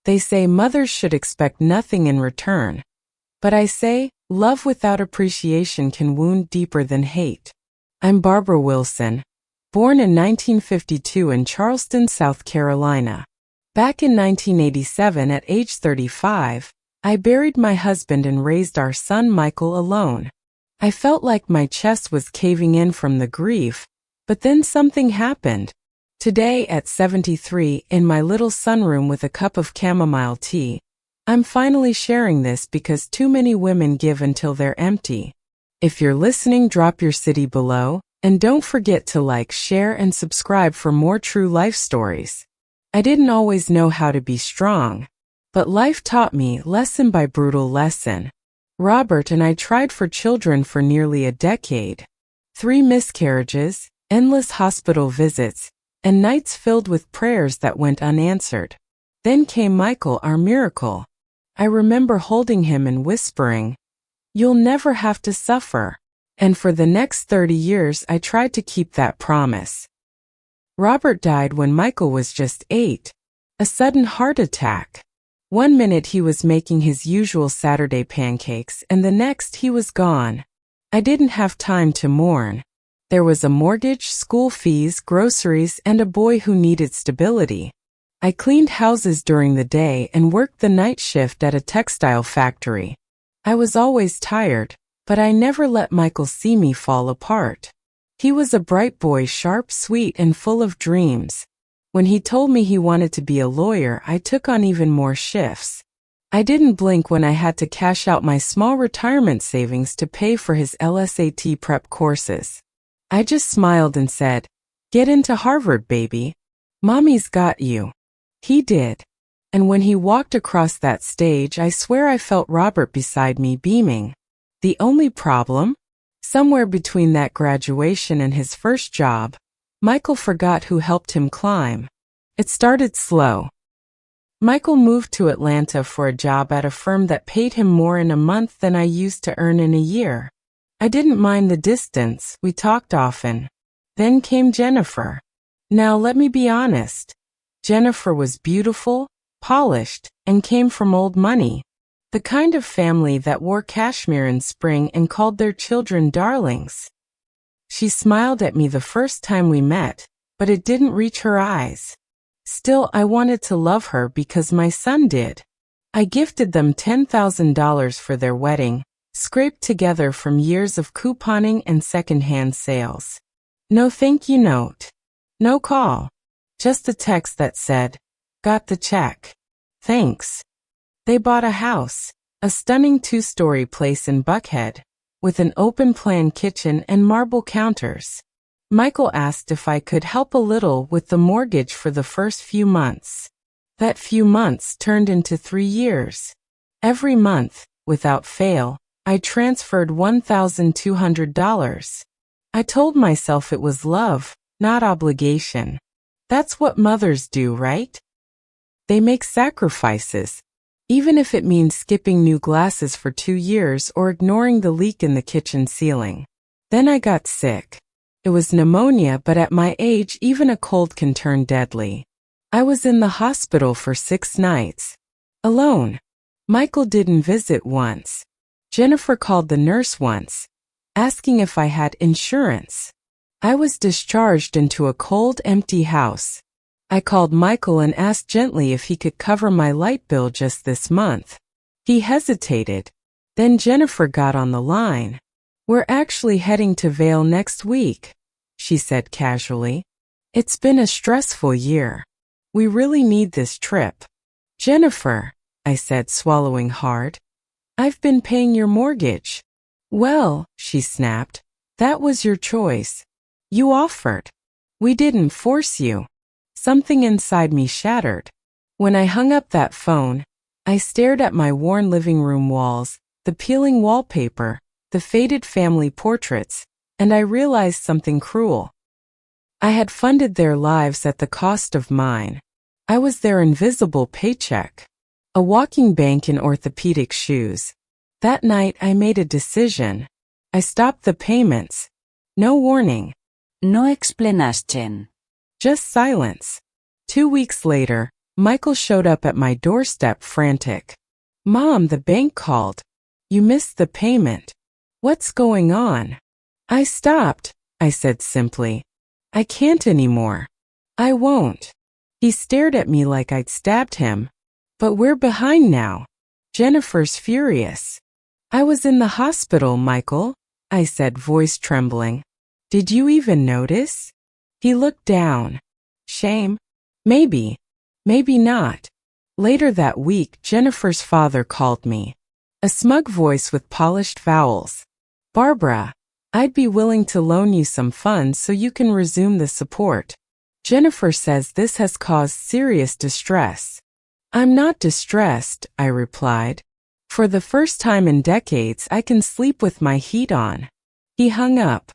They say mothers should expect nothing in return. But I say, love without appreciation can wound deeper than hate. I'm Barbara Wilson, born in 1952 in Charleston, South Carolina. Back in 1987 at age 35, I buried my husband and raised our son Michael alone. I felt like my chest was caving in from the grief, but then something happened. Today, at 73, in my little sunroom with a cup of chamomile tea, I'm finally sharing this because too many women give until they're empty. If you're listening, drop your city below, and don't forget to like, share, and subscribe for more true life stories. I didn't always know how to be strong, but life taught me lesson by brutal lesson. Robert and I tried for children for nearly a decade. 3 miscarriages, endless hospital visits, and nights filled with prayers that went unanswered. Then came Michael, our miracle. I remember holding him and whispering, "You'll never have to suffer." And for the next 30 years I tried to keep that promise. Robert died when Michael was just 8. A sudden heart attack. One minute he was making his usual Saturday pancakes and the next he was gone. I didn't have time to mourn. There was a mortgage, school fees, groceries, and a boy who needed stability. I cleaned houses during the day and worked the night shift at a textile factory. I was always tired, but I never let Michael see me fall apart. He was a bright boy, sharp, sweet, and full of dreams. When he told me he wanted to be a lawyer, I took on even more shifts. I didn't blink when I had to cash out my small retirement savings to pay for his LSAT prep courses. I just smiled and said, "Get into Harvard, baby. Mommy's got you." He did. And when he walked across that stage, I swear I felt Robert beside me beaming. The only problem? Somewhere between that graduation and his first job, Michael forgot who helped him climb. It started slow. Michael moved to Atlanta for a job at a firm that paid him more in a month than I used to earn in a year. I didn't mind the distance, we talked often. Then came Jennifer. Now let me be honest. Jennifer was beautiful, polished, and came from old money. The kind of family that wore cashmere in spring and called their children darlings. She smiled at me the first time we met, but it didn't reach her eyes. Still, I wanted to love her because my son did. I gifted them $10,000 for their wedding, scraped together from years of couponing and secondhand sales. No thank you note. No call. Just a text that said, "Got the check. Thanks." They bought a house, a stunning 2-story place in Buckhead, with an open-plan kitchen and marble counters. Michael asked if I could help a little with the mortgage for the first few months. That few months turned into 3 years. Every month, without fail, I transferred $1,200. I told myself it was love, not obligation. That's what mothers do, right? They make sacrifices, even if it means skipping new glasses for 2 years or ignoring the leak in the kitchen ceiling. Then I got sick. It was pneumonia, but at my age, even a cold can turn deadly. I was in the hospital for 6 nights. Alone. Michael didn't visit once. Jennifer called the nurse once, asking if I had insurance. I was discharged into a cold, empty house. I called Michael and asked gently if he could cover my light bill just this month. He hesitated. Then Jennifer got on the line. "We're actually heading to Vail next week," she said casually. "It's been a stressful year. We really need this trip." "Jennifer," I said, swallowing hard, "I've been paying your mortgage." "Well," she snapped, "that was your choice. You offered. We didn't force you." Something inside me shattered. When I hung up that phone, I stared at my worn living room walls, the peeling wallpaper, the faded family portraits, and I realized something cruel. I had funded their lives at the cost of mine. I was their invisible paycheck. A walking bank in orthopedic shoes. That night I made a decision. I stopped the payments. No warning. No explanation. Just silence. 2 weeks later, Michael showed up at my doorstep frantic. "Mom, the bank called. You missed the payment. What's going on?" I stopped. I said simply. "I can't anymore. I won't." He stared at me like I'd stabbed him. "But we're behind now. Jennifer's furious." "I was in the hospital, Michael," I said, voice trembling. "Did you even notice?" He looked down. "Shame? Maybe. Maybe not." Later that week, Jennifer's father called me. A smug voice with polished vowels. "Barbara, I'd be willing to loan you some funds so you can resume the support. Jennifer says this has caused serious distress." "I'm not distressed," I replied. "For the first time in decades, I can sleep with my heat on." He hung up.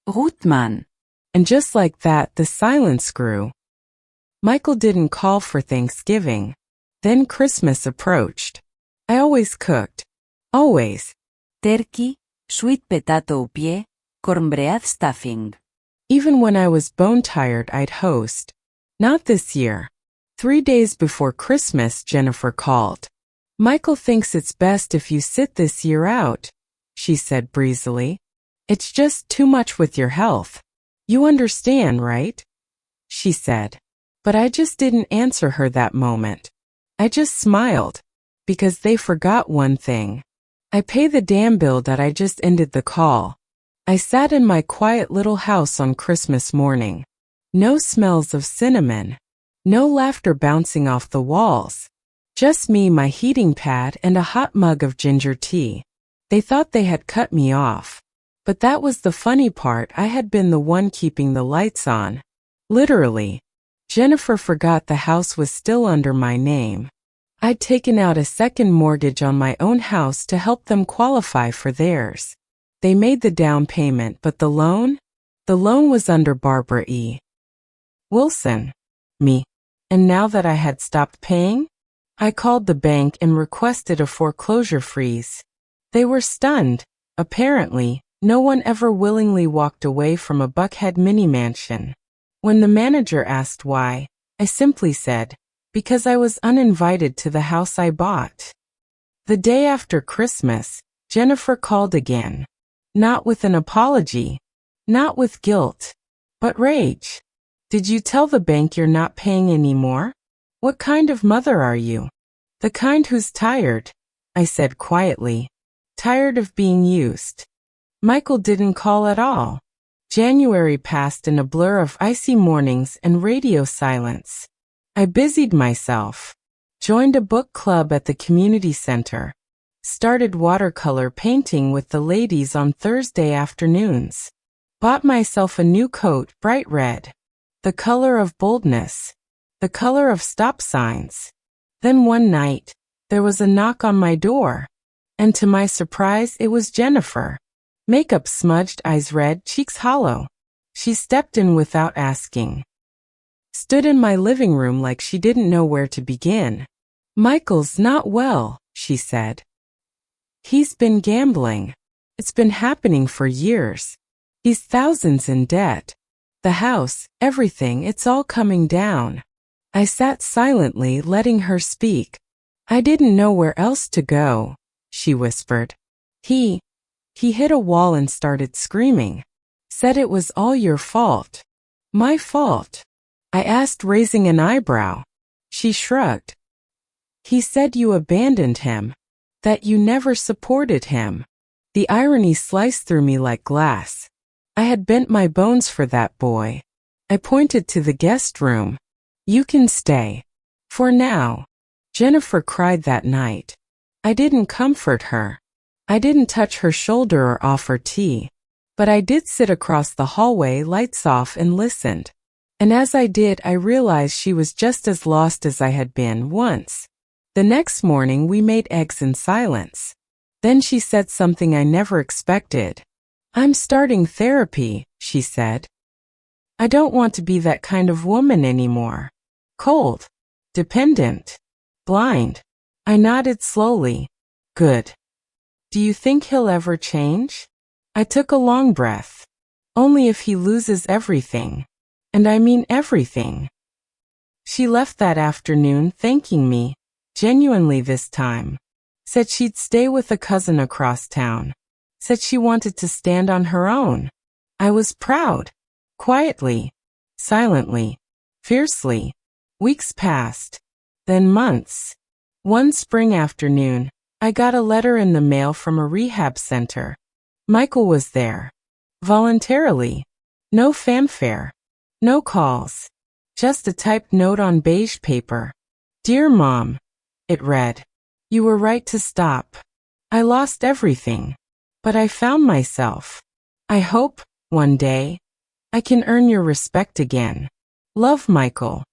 Routmann. And just like that, the silence grew. Michael didn't call for Thanksgiving. Then Christmas approached. I always cooked. Always. Turkey, sweet potato pie, cornbread stuffing. Even when I was bone-tired, I'd host. Not this year. 3 days before Christmas, Jennifer called. "Michael thinks it's best if you sit this year out," she said breezily. "It's just too much with your health. You understand, right?" she said. But I just didn't answer her that moment. I just smiled. Because they forgot one thing. I pay the damn bill that I just ended the call. I sat in my quiet little house on Christmas morning. No smells of cinnamon. No laughter bouncing off the walls. Just me, my heating pad, and a hot mug of ginger tea. They thought they had cut me off. But that was the funny part. I had been the one keeping the lights on. Literally. Jennifer forgot the house was still under my name. I'd taken out a second mortgage on my own house to help them qualify for theirs. They made the down payment, but the loan? The loan was under Barbara E. Wilson. Me. And now that I had stopped paying, I called the bank and requested a foreclosure freeze. They were stunned. Apparently, no one ever willingly walked away from a Buckhead mini-mansion. When the manager asked why, I simply said, "Because I was uninvited to the house I bought." The day after Christmas, Jennifer called again. Not with an apology. Not with guilt. But rage. "Did you tell the bank you're not paying anymore? What kind of mother are you?" "The kind who's tired," I said quietly. "Tired of being used." Michael didn't call at all. January passed in a blur of icy mornings and radio silence. I busied myself. Joined a book club at the community center. Started watercolor painting with the ladies on Thursday afternoons. Bought myself a new coat, bright red. The color of boldness. The color of stop signs. Then one night, there was a knock on my door. And to my surprise, it was Jennifer. Makeup smudged, eyes red, cheeks hollow. She stepped in without asking. Stood in my living room like she didn't know where to begin. "Michael's not well," she said. "He's been gambling. It's been happening for years. He's thousands in debt. The house, everything, it's all coming down." I sat silently, letting her speak. "I didn't know where else to go," she whispered. He hit a wall and started screaming. Said it was all your fault. My fault? I asked, raising an eyebrow. She shrugged. He said you abandoned him. That you never supported him. The irony sliced through me like glass. I had bent my bones for that boy. I pointed to the guest room. "You can stay. For now." Jennifer cried that night. I didn't comfort her. I didn't touch her shoulder or offer tea. But I did sit across the hallway, lights off, and listened. And as I did, I realized she was just as lost as I had been once. The next morning, we made eggs in silence. Then she said something I never expected. "I'm starting therapy," she said. "I don't want to be that kind of woman anymore. Cold. Dependent. Blind." I nodded slowly. "Good. Do you think he'll ever change?" I took a long breath. "Only if he loses everything. And I mean everything." She left that afternoon thanking me, genuinely this time. Said she'd stay with a cousin across town. Said she wanted to stand on her own. I was proud. Quietly. Silently. Fiercely. Weeks passed. Then months. One spring afternoon, I got a letter in the mail from a rehab center. Michael was there. Voluntarily. No fanfare. No calls. Just a typed note on beige paper. Dear Mom, it read. You were right to stop. I lost everything. But I found myself. I hope, one day, I can earn your respect again. Love, Michael.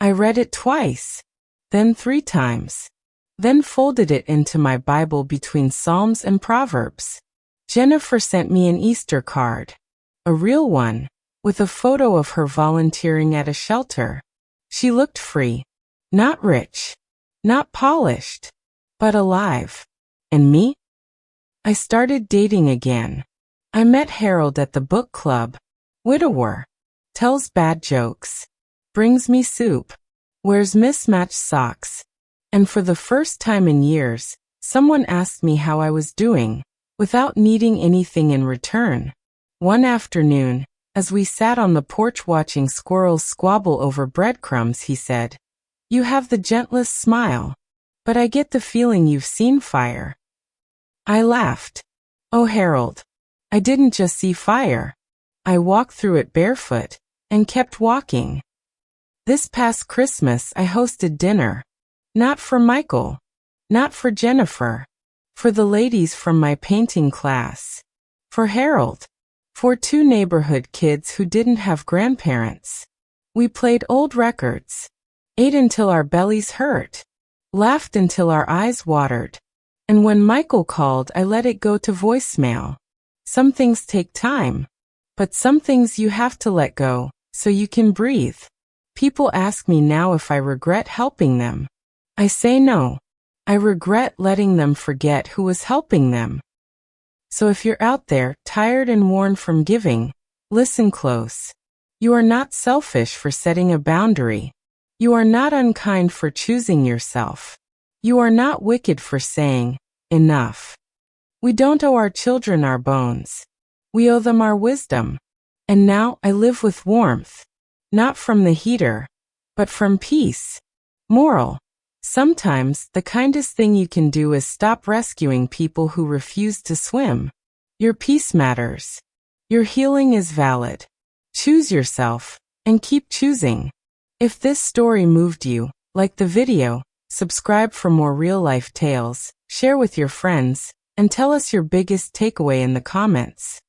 I read it twice. Then 3 times. Then folded it into my Bible between Psalms and Proverbs. Jennifer sent me an Easter card. A real one, with a photo of her volunteering at a shelter. She looked free. Not rich. Not polished. But alive. And me? I started dating again. I met Harold at the book club. Widower. Tells bad jokes. Brings me soup. Wears mismatched socks. And for the first time in years, someone asked me how I was doing, without needing anything in return. One afternoon, as we sat on the porch watching squirrels squabble over breadcrumbs, he said, You have the gentlest smile, but I get the feeling you've seen fire. I laughed. Oh, Harold, I didn't just see fire. I walked through it barefoot, and kept walking. This past Christmas I hosted dinner. Not for Michael. Not for Jennifer. For the ladies from my painting class. For Harold. For 2 neighborhood kids who didn't have grandparents. We played old records. Ate until our bellies hurt. Laughed until our eyes watered. And when Michael called, I let it go to voicemail. Some things take time. But some things you have to let go, so you can breathe. People ask me now if I regret helping them. I say no. I regret letting them forget who was helping them. So if you're out there, tired and worn from giving, listen close. You are not selfish for setting a boundary. You are not unkind for choosing yourself. You are not wicked for saying, enough. We don't owe our children our bones. We owe them our wisdom. And now I live with warmth. Not from the heater, but from peace. Moral. Sometimes, the kindest thing you can do is stop rescuing people who refuse to swim. Your peace matters. Your healing is valid. Choose yourself, and keep choosing. If this story moved you, like the video, subscribe for more real-life tales, share with your friends, and tell us your biggest takeaway in the comments.